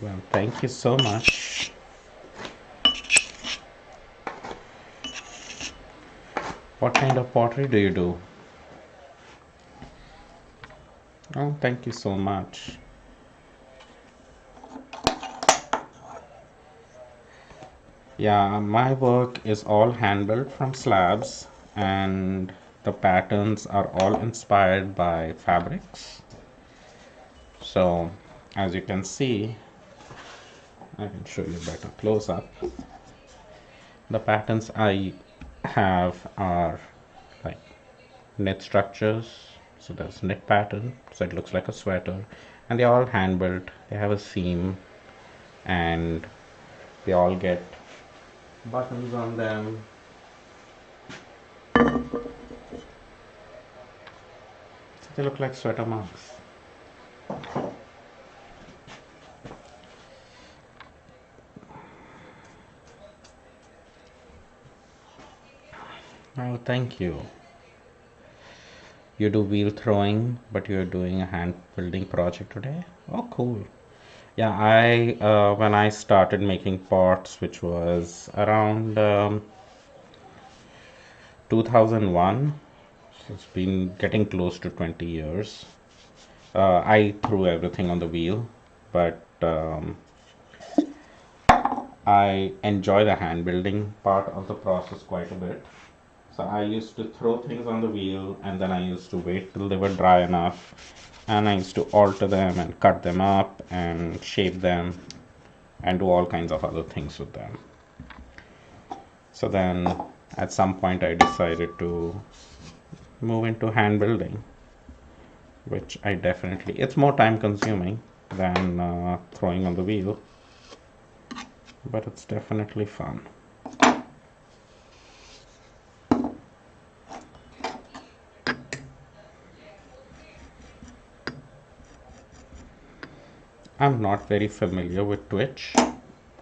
[SPEAKER 1] Well, thank you so much. What kind of pottery do you do? Oh, thank you so much. Yeah, my work is all hand built from slabs, and the patterns are all inspired by fabrics. So, as you can see, I can show you better close up. The patterns I have are like knit structures. So there's knit pattern, so it looks like a sweater, and they're all hand built. They have a seam, and they all get buttons on them. So they look like sweater mugs. Oh, thank you. You do wheel throwing, but you're doing a hand building project today? Oh, cool. Yeah, I when I started making pots, which was around 2001, so it's been getting close to 20 years. I threw everything on the wheel, but I enjoy the hand building part of the process quite a bit. So I used to throw things on the wheel, and then I used to wait till they were dry enough, and I used to alter them and cut them up and shape them. and do all kinds of other things with them. So then at some point I decided to move into hand building, which I definitely, it's more time consuming than throwing on the wheel, but it's definitely fun. I'm not very familiar with Twitch.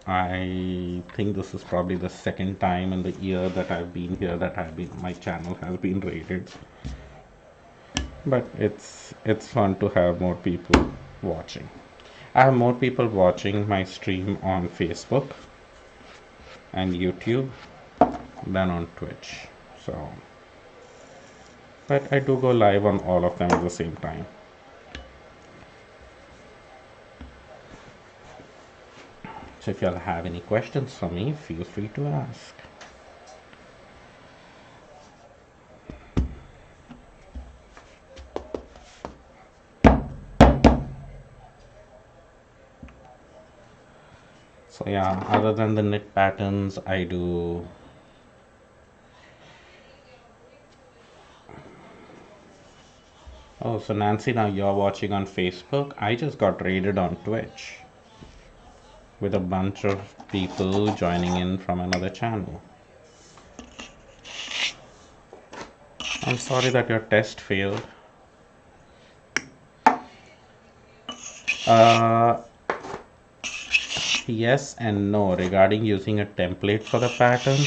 [SPEAKER 1] I think this is probably the second time in the year that I've been here that my channel has been rated. But it's fun to have more people watching. I have more people watching my stream on Facebook and YouTube than on Twitch. So, but I do go live on all of them at the same time. So if you all have any questions for me, feel free to ask. So yeah, other than the knit patterns, I do Oh, so Nancy, now you're watching on Facebook. I just got raided on Twitch with a bunch of people joining in from another channel. I'm sorry that your test failed. Uh, yes and no regarding using a template for the pattern.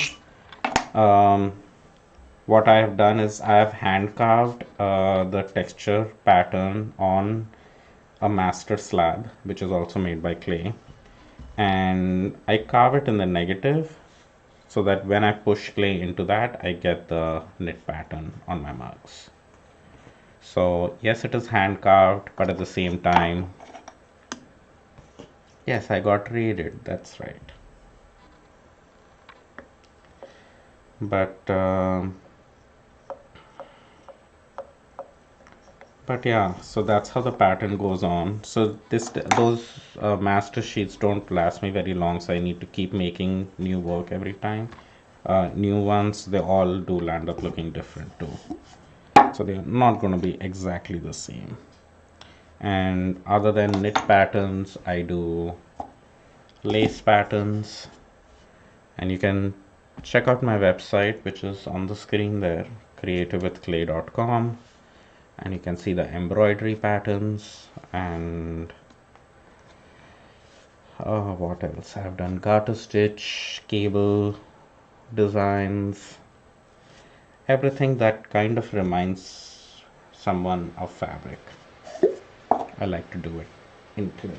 [SPEAKER 1] What I have done is I have hand carved the texture pattern on a master slab, which is also made by clay, and I carve it in the negative so that when I push clay into that, I get the knit pattern on my mugs. So yes, it is hand carved, but at the same time, yes, I got raided, that's right. But yeah, so that's how the pattern goes on. So those master sheets don't last me very long, so I need to keep making new work every time. New ones, they all do land up looking different too. So they're not going to be exactly the same. And other than knit patterns, I do lace patterns, and you can check out my website, which is on the screen there, creativewithclay.com, and you can see the embroidery patterns. And what else I've done, garter stitch, cable designs, everything that kind of reminds someone of fabric. I like to do it in clay.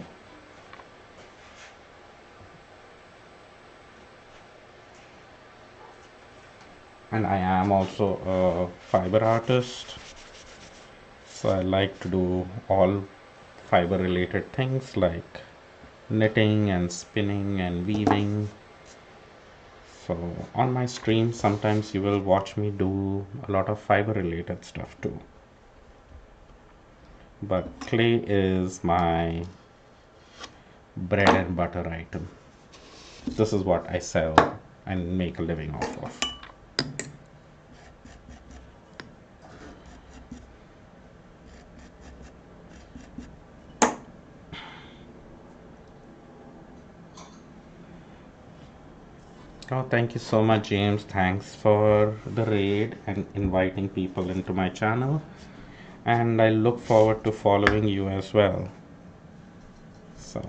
[SPEAKER 1] And I am also a fiber artist, so I like to do all fiber related things like knitting and spinning and weaving. So on my stream sometimes you will watch me do a lot of fiber related stuff too, but clay is my bread and butter item. This is what I sell and make a living off of. Oh, thank you so much, James. Thanks for the raid and inviting people into my channel. And I look forward to following you as well. So,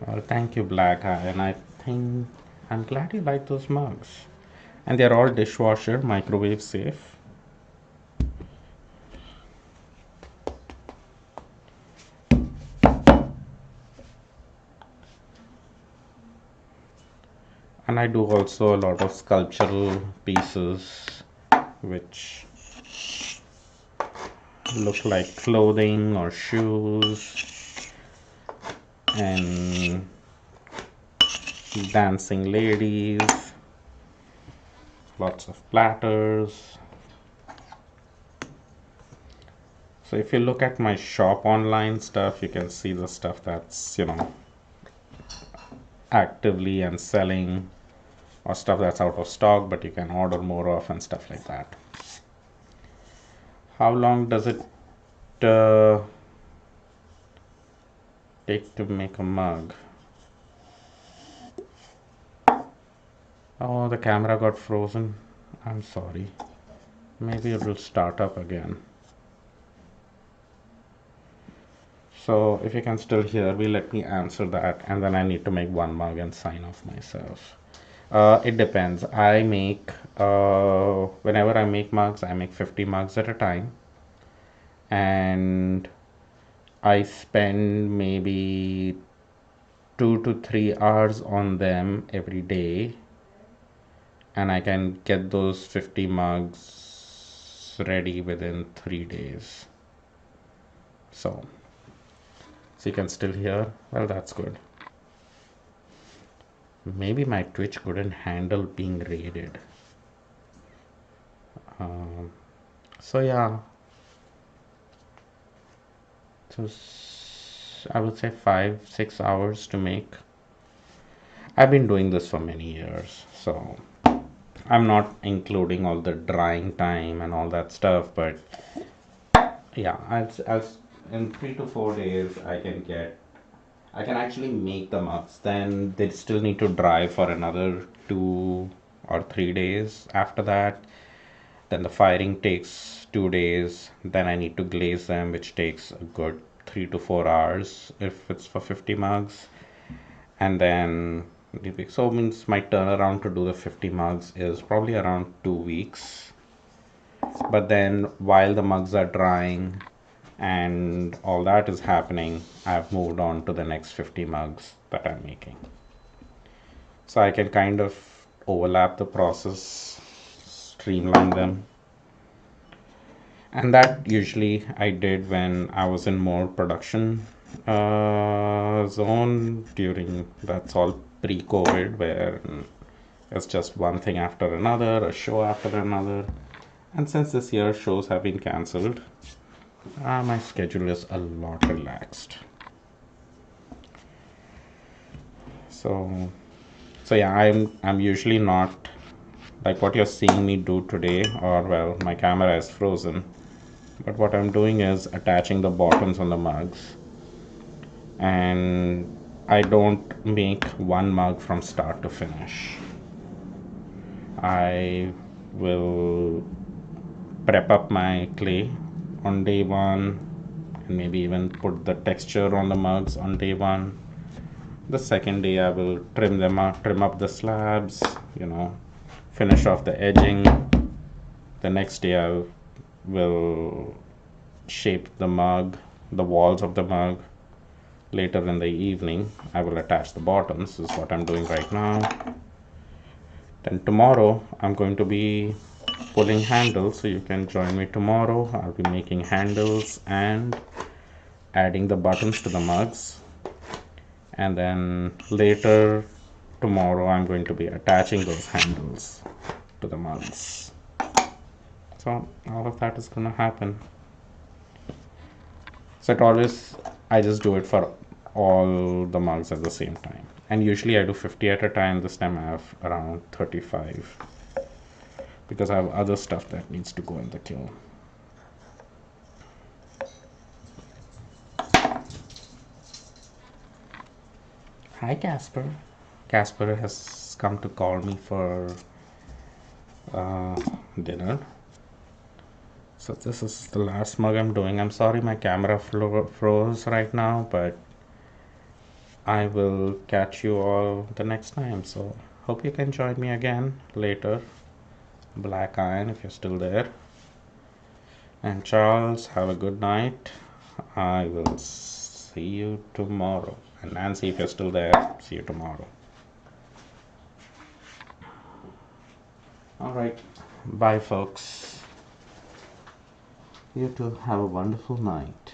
[SPEAKER 1] well, thank you, Black Eye. And I think I'm glad you like those mugs. And they're all dishwasher, microwave safe. And I do also a lot of sculptural pieces which look like clothing or shoes and dancing ladies. lots of platters. So if you look at my shop online stuff, you can see the stuff that's, actively and selling, or stuff that's out of stock but you can order more of and stuff like that. How long does it take to make a mug? Oh, the camera got frozen. I'm sorry. Maybe it will start up again. So if you can still hear me, let me answer that, and then I need to make one mug and sign off myself. It depends. I make, whenever I make mugs, I make 50 mugs at a time. And I spend maybe 2 to 3 hours on them every day. And I can get those 50 mugs ready within 3 days. So you can still hear? Well, that's good. Maybe my Twitch couldn't handle being raided. So yeah. So I would say 5-6 hours to make. I've been doing this for many years, so I'm not including all the drying time and all that stuff, but yeah, as in 3 to 4 days I can actually make the mugs. Then they still need to dry for another 2 or 3 days after that. Then the firing takes 2 days. Then I need to glaze them, which takes a good 3 to 4 hours if it's for 50 mugs. And then so it means my turnaround to do the 50 mugs is probably around 2 weeks. But then while the mugs are drying and all that is happening, I've moved on to the next 50 mugs that I'm making. So I can kind of overlap the process, streamline them. And that usually I did when I was in more production zone during, that's all pre-COVID, where it's just one thing after another, a show after another. And since this year shows have been cancelled, my schedule is a lot relaxed. So yeah, I'm usually not like what you're seeing me do today, or well, my camera is frozen. But what I'm doing is attaching the bottoms on the mugs, and I don't make one mug from start to finish. I will prep up my clay on day one, and maybe even put the texture on the mugs on day one. The second day I will trim them up, trim up the slabs, finish off the edging. The next day I will shape the mug, the walls of the mug. Later in the evening I will attach the bottoms. This is what I'm doing right now. Then tomorrow I'm going to be pulling handles, so you can join me tomorrow. I'll be making handles and adding the buttons to the mugs. And then later tomorrow I'm going to be attaching those handles to the mugs. So all of that is gonna happen. So I just do it for all the mugs at the same time. And usually I do 50 at a time. This time I have around 35 because I have other stuff that needs to go in the kiln. Hi Casper. Casper has come to call me for dinner. So this is the last mug I'm doing. I'm sorry my camera froze right now, but I will catch you all the next time. So hope you can join me again later. Black Iron, if you're still there. And Charles, have a good night. I will see you tomorrow. And Nancy, if you're still there, see you tomorrow. All right. Bye, folks. You too have a wonderful night.